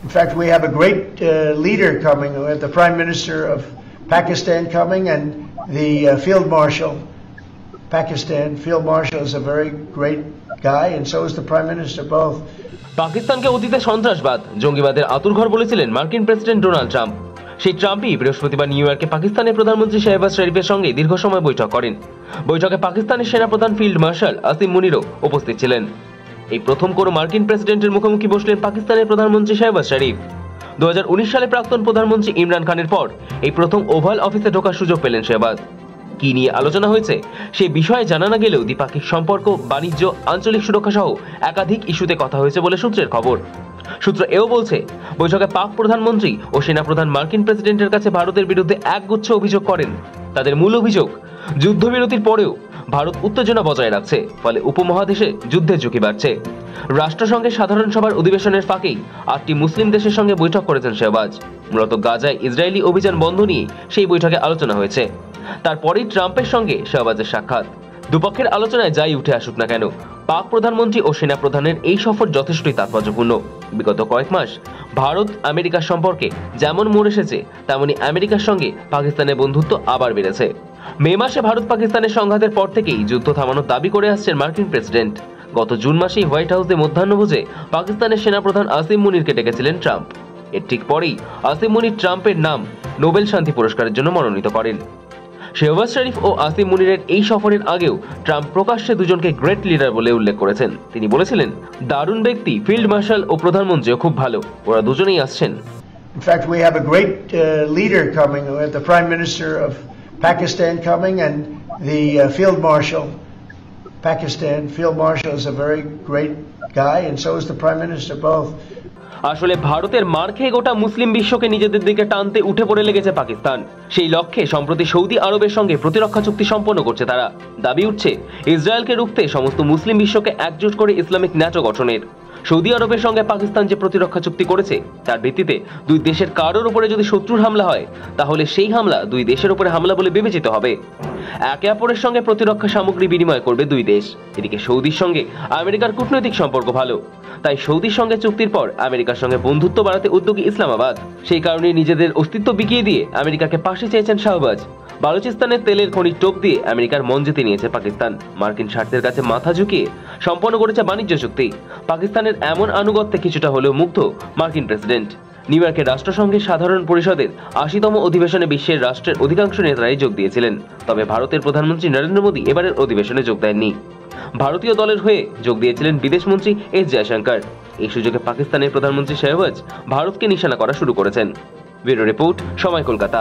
In fact, we have a great leader coming. We have the Prime Minister of Pakistan coming and the Field Marshal. Pakistan Field Marshal is a very great guy, and so is the Prime Minister, both. পাকিস্তানকে অতীতে সন্ত্রাসবাদ, জঙ্গিবাদের আতুরঘর বলেছিলেন মার্কিন president Donald Trump. সেই ট্রাম্পই বৃহস্পতিবার new ইয়র্কে পাকিস্তানের প্রধানমন্ত্রী শাহবাজ শরীফের সঙ্গে দীর্ঘ সময় বৈঠক করেন। বৈঠকে পাকিস্তানের সেনাপ্রধান ফিল্ড মার্শাল আসিম মুনিরও উপস্থিত ছিলেন। এই প্রথম কোনো মার্কিন প্রেসিডেন্টের মুখোমুখি বসলেন পাকিস্তানের প্রধানমন্ত্রী শাহবাজ শরীফ। 2019 সালে প্রাক্তন প্রধানমন্ত্রী ইমরান খানের পর এই প্রথম ওভাল অফিসে ঢোকার সুযোগ পেলেন শাহবাজ। কি নিয়ে আলোচনা হয়েছে সেই বিষয়ে জানা না গেলেও দ্বিপাক্ষিক সম্পর্ক, বাণিজ্য, আঞ্চলিক সুরক্ষা সহ একাধিক ইস্যুতে কথা হয়েছে বলে সূত্রের খবর। সূত্র এও বলছে, বৈঠকে পাক প্রধানমন্ত্রী ও সেনাপ্রধান মার্কিন প্রেসিডেন্টের কাছে ভারতের বিরুদ্ধে একগুচ্ছ অভিযোগ করেন। তাদের মূল অভিযোগ, যুদ্ধবিরতির পরেও ভারত উত্তেজনা বজায় রাখছে, ফলে উপমহাদেশে যুদ্ধের ঝুঁকি বাড়ছে। রাষ্ট্রসংঘের সাধারণ সভার অধিবেশনের ফাঁকেই 8টি মুসলিম দেশের সঙ্গে বৈঠক করেছেন শাহবাজ। মূলত গাজায় ইসরায়েলি অভিযান বন্ধ নিয়ে সেই বৈঠকে আলোচনা হয়েছে। তারপরেই ট্রাম্পের সঙ্গে শাহবাজের সাক্ষাৎ। দুপক্ষের আলোচনায় যাই উঠে আসুক না কেন, পাক প্রধানমন্ত্রী ও সেনাপ্রধানের এই সফর যথেষ্টই তাৎপর্যপূর্ণ। বিগত কয়েক মাস ভারত আমেরিকার সম্পর্কে যেমন মোড় এসেছে, তেমনি আমেরিকার সঙ্গে পাকিস্তানের বন্ধুত্ব আবার বেড়েছে। মে মাসে ভারত পাকিস্তানের সংঘাতের পর থেকেই যুদ্ধ থামানোর দাবি করে আসছেন মার্কিন প্রেসিডেন্ট। গত জুন মাসেই হোয়াইট হাউসে মধ্যাহ্নভোজে পাকিস্তানের সেনাপ্রধান আসিম মুনিরকে ডেকেছিলেন ট্রাম্প। এর ঠিক পরেই আসিম মুনির ট্রাম্পের নাম নোবেল শান্তি পুরস্কারের জন্য মনোনীত করেন। শাহবাজ শরীফ ও আসিম মুনিরের এই সফরের আগেও ট্রাম্প প্রকাশ্যে দুজনকে গ্রেট লিডার বলে উল্লেখ করেছেন। তিনি বলেছিলেন, দারুণ ব্যক্তি ফিল্ড মার্শাল ও প্রধানমন্ত্রীও খুব ভালো, ওরা দুজনেই আসছেন। In fact, we have a great leader coming. We have the Prime Minister of Pakistan coming and the Field Marshal. Pakistan Field Marshal is a very great guy, and so is the Prime Minister, both. আসলে ভারতের মার খেয়ে গোটা মুসলিম বিশ্বকে নিজেদের দিকে টানতে উঠে পড়ে লেগেছে পাকিস্তান। সেই লক্ষ্যে সম্প্রতি সৌদি আরবের সঙ্গে প্রতিরক্ষা চুক্তি সম্পন্ন করছে তারা। দাবি উঠছে, ইসরায়েলকে রুখতে সমস্ত মুসলিম বিশ্বকে একজোট করে ইসলামিক ন্যাটো গঠনের। সৌদি আরবের সঙ্গে পাকিস্তান যে প্রতিরক্ষা চুক্তি করেছে, তার ভিত্তিতে দুই দেশের কারোর উপরে যদি শত্রুর হামলা হয়, তাহলে সেই হামলা দুই দেশের উপরে হামলা বলে বিবেচিত হবে। একে অপরের সঙ্গে প্রতিরক্ষা সামগ্রী বিনিময় করবে দুই দেশ। এদিকে সৌদির সঙ্গে আমেরিকার কূটনৈতিক সম্পর্ক ভালো, তাই সৌদির সঙ্গে চুক্তির পর আমেরিকার সঙ্গে বন্ধুত্ব বাড়াতে উদ্যোগী ইসলামাবাদ। সেই কারণে নিজেদের অস্তিত্ব বিকিয়ে দিয়ে আমেরিকাকে পাশে চেয়েছেন শাহবাজ। বালুচিস্তানের তেলের খনির টোপ দিয়ে আমেরিকার মন জিতে নিয়েছে পাকিস্তান। মার্কিন স্বার্থের কাছে মাথা ঝুঁকিয়ে সম্পন্ন করেছে বাণিজ্য চুক্তি। পাকিস্তানের এমন আনুগত্যে কিছুটা হলেও মুগ্ধ মার্কিন প্রেসিডেন্ট। নিউ ইয়র্কের রাষ্ট্রসংঘের সাধারণ পরিষদের 80তম অধিবেশনে বিশ্বের রাষ্ট্রের অধিকাংশ নেতারাই যোগ দিয়েছিলেন। তবে ভারতের প্রধানমন্ত্রী নরেন্দ্র মোদী এবারের অধিবেশনে যোগ দেননি। ভারতীয় দলের হয়ে যোগ দিয়েছিলেন বিদেশমন্ত্রী এস জয়শঙ্কর। এই সুযোগে পাকিস্তানের প্রধানমন্ত্রী শাহবাজ ভারতকে নিশানা করা শুরু করেছেন। ব্যুরো রিপোর্ট, সময়, কলকাতা।